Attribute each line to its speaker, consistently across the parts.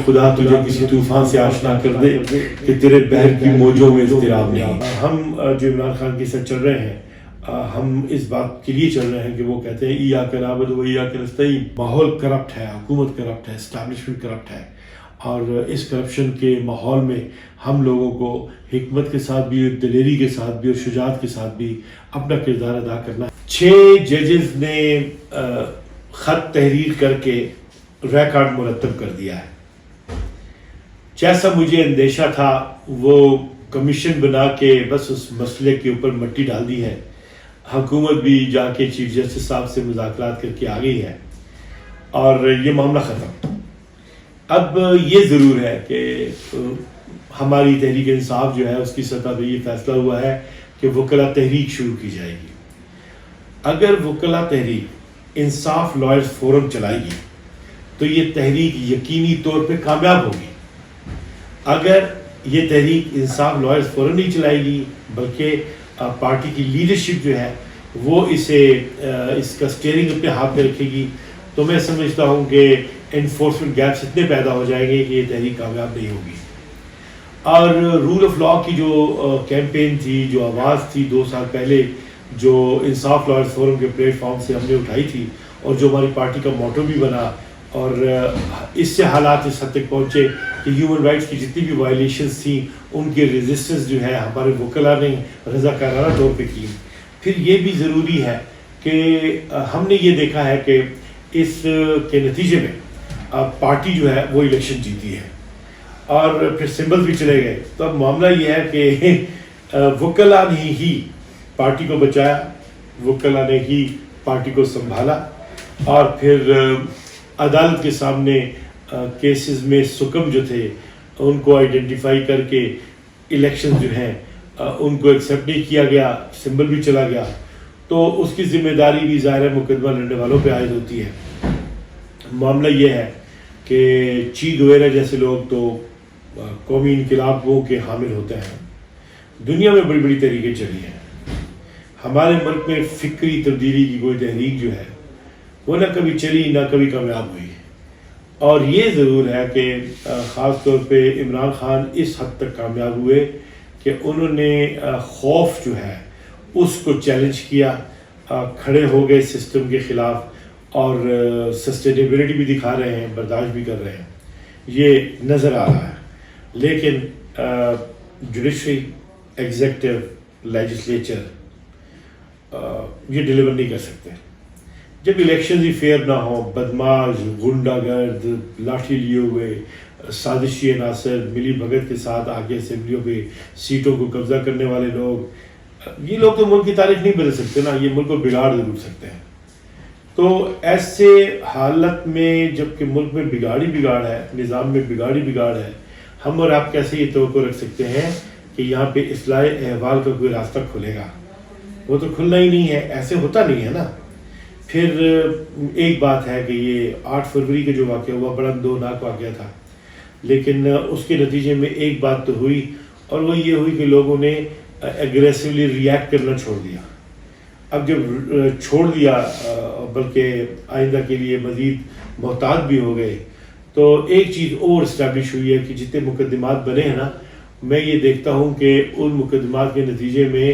Speaker 1: خدا تجھے کسی طوفان سے آشنا کر دے کہ تیرے بحر کی موجوں میں اضطراب نہیں۔ ہم جو عمران خان کے ساتھ چل رہے ہیں، ہم اس بات کے لیے چل رہے ہیں کہ وہ کہتے ہیں ایاک نعبد و ایاک نستعین۔ ماحول کرپٹ ہے، حکومت کرپٹ ہے، اسٹیبلشمنٹ کرپٹ ہے، اور اس کرپشن کے ماحول میں ہم لوگوں کو حکمت کے ساتھ بھی، دلیری کے ساتھ بھی اور شجاعت کے ساتھ بھی اپنا کردار ادا کرنا ہے۔ 6 ججز نے خط تحریر کر کے ریکارڈ مرتب کر دیا ہے۔ جیسا مجھے اندیشہ تھا وہ کمیشن بنا کے بس اس مسئلے کے اوپر مٹی ڈال دی ہے۔ حکومت بھی جا کے چیف جسٹس صاحب سے مذاکرات کر کے آ گئی ہے اور یہ معاملہ ختم۔ اب یہ ضرور ہے کہ ہماری تحریک انصاف جو ہے اس کی سطح پہ یہ فیصلہ ہوا ہے کہ وکلا تحریک شروع کی جائے گی۔ اگر وکلا تحریک انصاف لائرز فورم چلائے گی تو یہ تحریک یقینی طور پہ کامیاب ہوگی۔ اگر یہ تحریک انصاف لائرز فورم نہیں چلائے گی بلکہ پارٹی کی لیڈرشپ جو ہے وہ اس کا اسٹیئرنگ اپنے ہاتھ میں رکھے گی، تو میں سمجھتا ہوں کہ انفورسمنٹ گیپس اتنے پیدا ہو جائیں گے کہ یہ تحریک کامیاب نہیں ہوگی۔ اور رول آف لاء کی جو کیمپین تھی، جو آواز تھی 2 سال پہلے، جو انصاف لائرز فورم کے پلیٹ فارم سے ہم نے اٹھائی تھی اور جو ہماری پارٹی کا موٹو بھی بنا، اور اس سے حالات اس حد تک پہنچے کہ ہیومن رائٹس کی جتنی بھی وائلیشنز تھیں ان کے ریزسٹنس جو ہے ہمارے وکلا نے رضاکارانہ طور پہ کی۔ پھر یہ بھی ضروری ہے کہ ہم نے یہ دیکھا ہے کہ اس کے نتیجے میں پارٹی جو ہے وہ الیکشن جیتی ہے اور پھر سمبل بھی چلے گئے۔ تو اب معاملہ یہ ہے کہ وکلا نے ہی پارٹی کو بچایا، وکلا نے ہی پارٹی کو سنبھالا، اور پھر عدالت کے سامنے کیسز میں سکم جو تھے ان کو آئیڈینٹیفائی کر کے الیکشن جو ہیں ان کو ایکسیپٹ نہیں کیا گیا، سمبل بھی چلا گیا، تو اس کی ذمہ داری بھی ظاہر ہے مقدمہ لڑنے والوں پہ عائد ہوتی ہے۔ معاملہ یہ ہے کہ چی گویرا جیسے لوگ تو قومی انقلابوں کے حامل ہوتے ہیں۔ دنیا میں بڑی بڑی تحریکیں چلی ہیں، ہمارے ملک میں فکری تبدیلی کی کوئی تحریک جو ہے وہ نہ کبھی چلی نہ کبھی کامیاب ہوئی۔ اور یہ ضرور ہے کہ خاص طور پہ عمران خان اس حد تک کامیاب ہوئے کہ انہوں نے خوف جو ہے اس کو چیلنج کیا، کھڑے ہو گئے سسٹم کے خلاف اور سسٹینیبلٹی بھی دکھا رہے ہیں، برداشت بھی کر رہے ہیں، یہ نظر آ رہا ہے۔ لیکن جوڈیشری، ایگزیکٹو، لیجسلیچر یہ ڈیلیور نہیں کر سکتے۔ جب الیکشنز ہی فیئر نہ ہوں، بدماش، غنڈہ گرد، لاٹھی لیے ہوئے سازشی عناصر ملی بھگت کے ساتھ آگے اسمبلیوں پہ سیٹوں کو قبضہ کرنے والے لوگ، یہ لوگ تو ملک کی تاریخ نہیں بدل سکتے نا، یہ ملک کو بگاڑ ضرور سکتے ہیں۔ تو ایسے حالت میں جب کہ ملک میں بگاڑی بگاڑ ہے، نظام میں بگاڑی بگاڑ ہے، ہم اور آپ کیسے یہ توقع رکھ سکتے ہیں کہ یہاں پہ اصلاح احوال کا کوئی راستہ کھلے گا؟ وہ تو کھلنا ہی نہیں ہے، ایسے ہوتا نہیں ہے نا۔ پھر ایک بات ہے کہ یہ 8 فروری کا جو واقعہ ہوا بڑا دردناک واقعہ تھا، لیکن اس کے نتیجے میں ایک بات تو ہوئی، اور وہ یہ ہوئی کہ لوگوں نے ایگریسولی ریئیکٹ کرنا چھوڑ دیا۔ اب جب چھوڑ دیا بلکہ آئندہ کے لیے مزید محتاط بھی ہو گئے، تو ایک چیز اور اسٹیبلش ہوئی ہے کہ جتنے مقدمات بنے ہیں نا، میں یہ دیکھتا ہوں کہ ان مقدمات کے نتیجے میں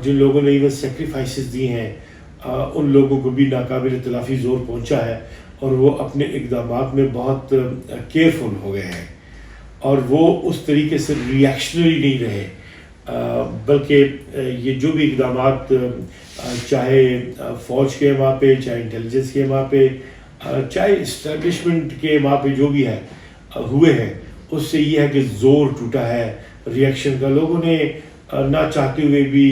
Speaker 1: جن لوگوں نے ایون سیکریفائسز دی ہیں ان لوگوں کو بھی ناقابل تلافی زور پہنچا ہے، اور وہ اپنے اقدامات میں بہت کیئرفل ہو گئے ہیں، اور وہ اس طریقے سے ریئیکشنری نہیں رہے، بلکہ یہ جو بھی اقدامات چاہے فوج کے وہاں پہ، چاہے انٹیلیجنس کے وہاں پہ، چاہے اسٹیبلشمنٹ کے وہاں پہ جو بھی ہے ہوئے ہیں، اس سے یہ ہے کہ زور ٹوٹا ہے ریئیکشن کا۔ لوگوں نے نہ چاہتے ہوئے بھی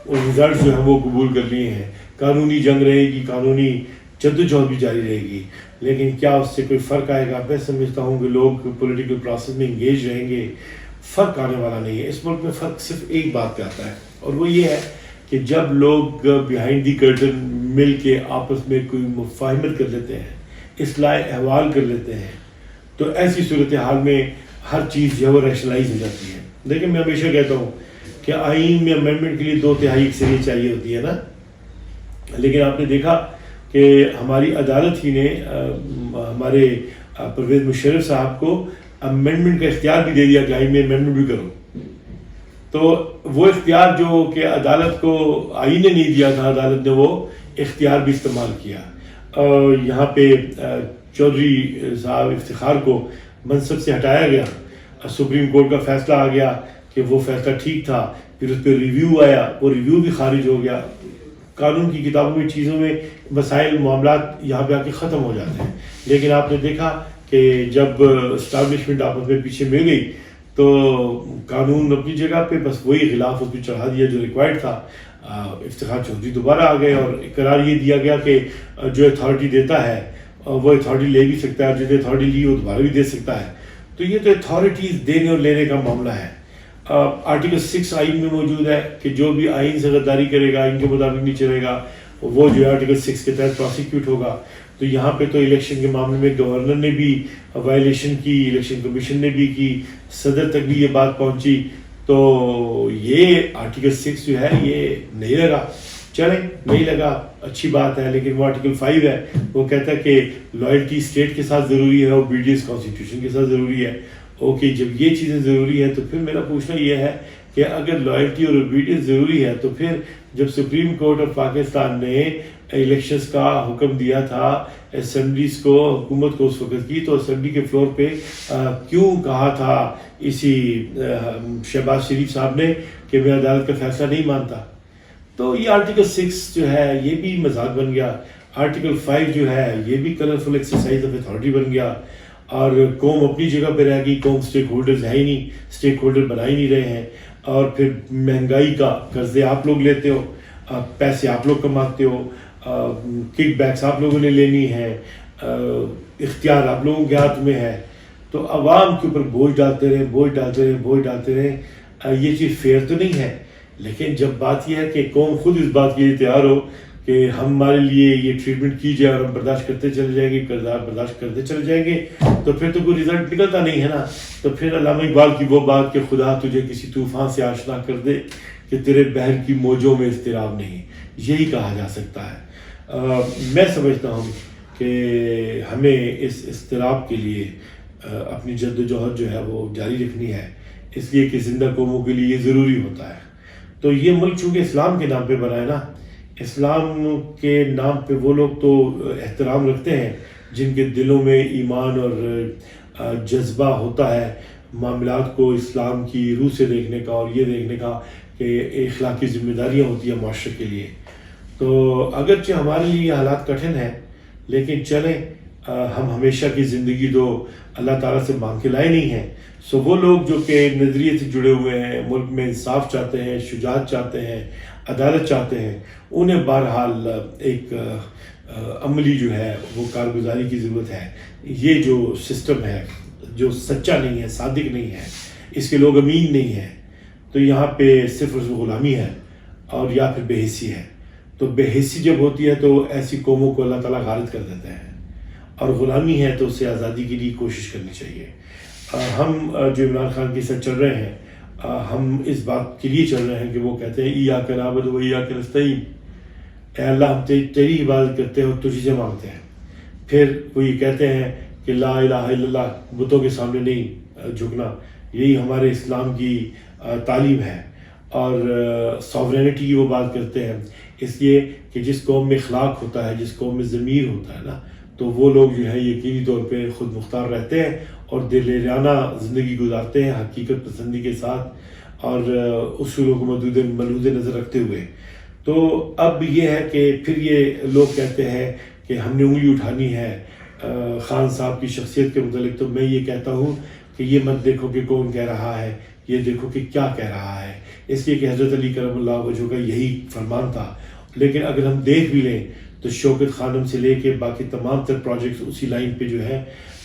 Speaker 1: رزلٹ جو ہیں وہ قبول کر لیے ہیں۔ قانونی جنگ رہے گی، قانونی جدوجہد بھی جاری رہے گی، لیکن کیا اس سے کوئی فرق آئے گا؟ میں سمجھتا ہوں کہ لوگ پولیٹیکل پروسیس میں انگیج رہیں گے، فرق آنے والا نہیں ہے۔ اس ملک میں فرق صرف ایک بات پہ آتا ہے، اور وہ یہ ہے کہ جب لوگ بیہائنڈ دی کرٹن مل کے آپس میں کوئی مفاہمت کر لیتے ہیں، اصلاح احوال کر لیتے ہیں، تو ایسی صورتحال میں ہر چیز جو ہے وہ ریشنلائز ہو جاتی ہے۔ لیکن میں ہمیشہ کہتا ہوں کہ آئین میں امینڈمنٹ کے لیے 2/3 اکثریت چاہیے ہوتی ہے نا، لیکن آپ نے دیکھا کہ ہماری عدالت ہی نے ہمارے پرویز مشرف صاحب کو امینڈمنٹ کا اختیار بھی دے دیا کہ آئین میں امینڈمنٹ بھی کرو. تو وہ اختیار جو کہ عدالت کو آئین نے نہیں دیا تھا، عدالت نے وہ اختیار بھی استعمال کیا. یہاں پہ چودھری صاحب افتخار کو منصب سے ہٹایا گیا. سپریم کورٹ کا فیصلہ آ گیا کہ وہ فیصلہ ٹھیک تھا. پھر اس پہ ریویو آیا، وہ ریویو بھی خارج ہو گیا. قانون کی کتابوں میں چیزوں میں مسائل معاملات یہاں پہ آ کے ختم ہو جاتے ہیں. لیکن آپ نے دیکھا کہ جب اسٹیبلشمنٹ آپس میں پیچھے مل گئی تو قانون اپنی جگہ پہ، بس وہی غلاف اس پہ چڑھا دیا جو ریکوائرڈ تھا. افتخار چودھری دوبارہ آ گئے اور قرار یہ دیا گیا کہ جو اتھارٹی دیتا ہے وہ اتھارٹی لے بھی سکتا ہے، جو اتھارٹی لی وہ دوبارہ بھی دے سکتا ہے. تو یہ تو اتھارٹیز دینے اور لینے کا معاملہ ہے. آرٹیکل 6 آئین میں موجود ہے کہ جو بھی آئین سے غداری کرے گا، آئین کے مطابق نہیں چلے گا، وہ جو ہے آرٹیکل 6 کے تحت پروسیکیوٹ ہوگا. تو یہاں پہ تو الیکشن کے معاملے میں گورنر نے بھی وائلیشن کی، الیکشن کمیشن نے بھی کی، صدر تک بھی یہ بات پہنچی. تو یہ آرٹیکل 6 جو ہے یہ نہیں لگا. چلیں نہیں لگا اچھی بات ہے، لیکن وہ آرٹیکل 5 ہے، وہ کہتا ہے کہ لائلٹی اسٹیٹ کے ساتھ ضروری ہے، اوبیڈینس کانسٹیٹیوشن کے ساتھ ضروری ہے. اوکے، جب یہ چیزیں ضروری ہیں تو پھر میرا پوچھنا یہ ہے کہ اگر لائلٹی اور اوبیڈینس ضروری ہے تو پھر جب سپریم کورٹ آف پاکستان نے الیکشنز کا حکم دیا تھا اسمبلیز کو، حکومت کو اس وقت کی، تو اسمبلی کے فلور پہ کیوں کہا تھا اسی شہباز شریف صاحب نے کہ میں عدالت کا فیصلہ نہیں مانتا؟ تو یہ آرٹیکل 6 جو ہے یہ بھی مذاق بن گیا. آرٹیکل 5 جو ہے یہ بھی کلرفل ایکسرسائز آف اتھارٹی بن گیا. اور قوم اپنی جگہ پہ رہ گئی، قوم سٹیک ہولڈرز ہے ہی نہیں، سٹیک ہولڈر بنا ہی نہیں رہے ہیں. اور پھر مہنگائی کا قرضے آپ لوگ لیتے ہو، پیسے آپ لوگ کماتے ہو، کک بیکس آپ لوگوں نے لینی ہے، اختیار آپ لوگوں کے ہاتھ میں ہے. تو عوام کے اوپر بوجھ ڈالتے رہیں. یہ چیز فیئر تو نہیں ہے. لیکن جب بات یہ ہے کہ قوم خود اس بات کے لیے تیار ہو کہ ہمارے لیے یہ ٹریٹمنٹ کی جائے اور ہم برداشت کرتے چلے جائیں گے، کردار برداشت کرتے چلے جائیں گے، تو پھر تو کوئی رزلٹ نکلتا نہیں ہے نا. تو پھر علامہ اقبال کی وہ بات کہ خدا تجھے کسی طوفان سے آشنا کر دے کہ تیرے بحر کی موجوں میں اضطراب نہیں، یہی کہا جا سکتا ہے. میں سمجھتا ہوں کہ ہمیں اس اضطراب کے لیے اپنی جد و جہد جو ہے وہ جاری رکھنی ہے، اس لیے کہ زندہ قوموں کے لیے یہ ضروری ہوتا ہے. تو یہ ملک چونکہ اسلام کے نام پہ بنا ہے نا، اسلام کے نام پہ وہ لوگ تو احترام رکھتے ہیں جن کے دلوں میں ایمان اور جذبہ ہوتا ہے معاملات کو اسلام کی روح سے دیکھنے کا، اور یہ دیکھنے کا کہ اخلاقی ذمہ داریاں ہوتی ہیں معاشرے کے لیے. تو اگرچہ ہمارے لیے یہ حالات کٹھن ہیں، لیکن چلیں ہم ہمیشہ کی زندگی تو اللہ تعالیٰ سے مانگ کے لائے نہیں ہیں. سو وہ لوگ جو کہ نظریے سے جڑے ہوئے ہیں، ملک میں انصاف چاہتے ہیں، شجاعت چاہتے ہیں، عدالت چاہتے ہیں، انہیں بہرحال ایک عملی جو ہے وہ کارگزاری کی ضرورت ہے. یہ جو سسٹم ہے جو سچا نہیں ہے، صادق نہیں ہے، اس کے لوگ امین نہیں ہیں، تو یہاں پہ صرف غلامی ہے اور یا پھر بے حسی ہے. تو بے حسی جب ہوتی ہے تو ایسی قوموں کو اللہ تعالیٰ غارت کر دیتے ہیں، اور غلامی ہے تو اسے آزادی کے لیے کوشش کرنی چاہیے. ہم جو عمران خان کے ساتھ چل رہے ہیں، ہم اس بات کے لیے چل رہے ہیں کہ وہ کہتے ہیں ایاک نعبد و ایاک نستعین، اے اللہ ہم تیری عبادت کرتے ہیں اور تجھی سے مانگتے ہیں. پھر وہ یہ کہتے ہیں کہ لا الہ الا اللہ، بتوں کے سامنے نہیں جھکنا. یہی ہمارے اسلام کی تعلیم ہے. اور ساورینٹی کی وہ بات کرتے ہیں، اس لیے کہ جس قوم میں اخلاق ہوتا ہے، جس قوم میں ضمیر ہوتا ہے نا، تو وہ لوگ جو ہے یقینی طور پہ خود مختار رہتے ہیں اور دلیرانہ زندگی گزارتے ہیں حقیقت پسندی کے ساتھ اور اصولوں کو ملحوظ نظر رکھتے ہوئے. تو اب یہ ہے کہ پھر یہ لوگ کہتے ہیں کہ ہم نے انگلی اٹھانی ہے خان صاحب کی شخصیت کے متعلق. تو میں یہ کہتا ہوں کہ یہ مت دیکھو کہ کون کہہ رہا ہے، یہ دیکھو کہ کیا کہہ رہا ہے. اس لیے کہ حضرت علی کرم اللہ وجہہ کا یہی فرمان تھا. لیکن اگر ہم دیکھ بھی لیں تو شوکت خانم سے لے کے باقی تمام تر پروجیکٹس اسی لائن پہ جو ہے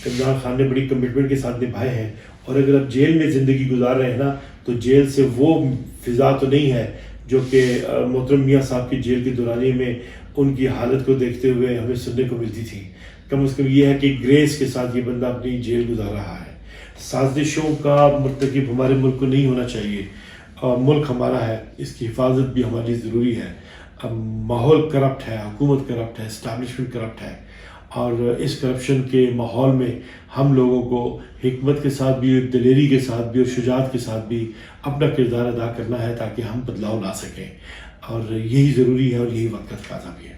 Speaker 1: عمران خان نے بڑی کمٹمنٹ کے ساتھ نبھائے ہیں. اور اگر آپ جیل میں زندگی گزار رہے ہیں نا، تو جیل سے وہ فضا تو نہیں ہے جو کہ محترم میاں صاحب کی جیل کے دورانیے میں ان کی حالت کو دیکھتے ہوئے ہمیں سننے کو ملتی تھی. کم از کم یہ ہے کہ گریس کے ساتھ یہ بندہ اپنی جیل گزار رہا ہے. سازشوں کا مرتکب ہمارے ملک کو نہیں ہونا چاہیے. ملک ہمارا ہے، اس کی حفاظت بھی ہماری ضروری ہے. اب ماحول کرپٹ ہے، حکومت کرپٹ ہے، اسٹیبلشمنٹ کرپٹ ہے، اور اس کرپشن کے ماحول میں ہم لوگوں کو حکمت کے ساتھ بھی، دلیری کے ساتھ بھی اور شجاعت کے ساتھ بھی اپنا کردار ادا کرنا ہے تاکہ ہم بدلاؤ لا سکیں، اور یہی ضروری ہے اور یہی وقت کا تقاضا بھی ہے۔